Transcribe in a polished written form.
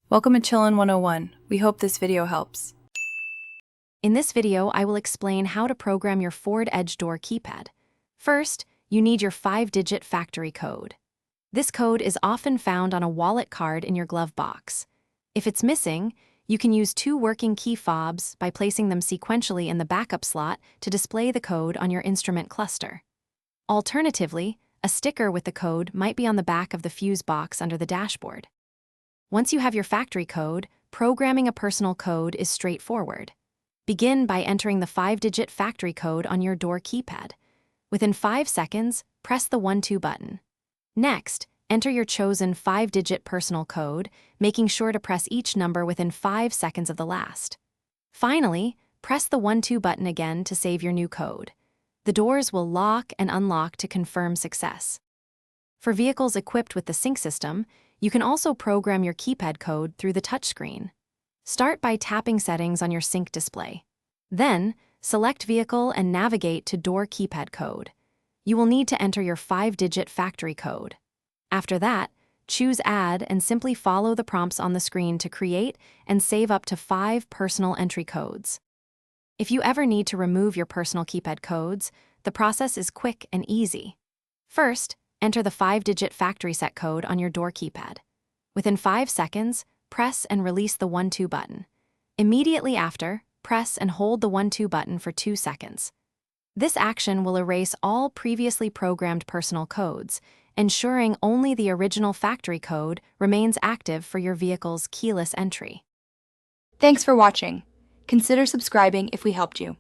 Welcome to Chillin' 101. We hope this video helps. In this video, I will explain how to program your Ford Edge door keypad. First, you need your 5-digit factory code. This code is often found on a wallet card in your glove box. If it's missing, you can use 2 working key fobs by placing them sequentially in the backup slot to display the code on your instrument cluster. Alternatively, a sticker with the code might be on the back of the fuse box under the dashboard. Once you have your factory code, programming a personal code is straightforward. Begin by entering the 5-digit factory code on your door keypad. Within 5 seconds, press the 1-2 button. Next, enter your chosen 5-digit personal code, making sure to press each number within 5 seconds of the last. Finally, press the 1-2 button again to save your new code. The doors will lock and unlock to confirm success. For vehicles equipped with the sync system, you can also program your keypad code through the touchscreen. Start by tapping settings on your sync display. Then, select Vehicle and navigate to Door Keypad Code. You will need to enter your 5-digit factory code. After that, choose Add and simply follow the prompts on the screen to create and save up to 5 personal entry codes. If you ever need to remove your personal keypad codes, the process is quick and easy. First, enter the 5-digit factory set code on your door keypad. Within 5 seconds, press and release the 1-2 button. Immediately after, press and hold the 1-2 button for 2 seconds. This action will erase all previously programmed personal codes, ensuring only the original factory code remains active for your vehicle's keyless entry. Thanks for watching. Consider subscribing if we helped you.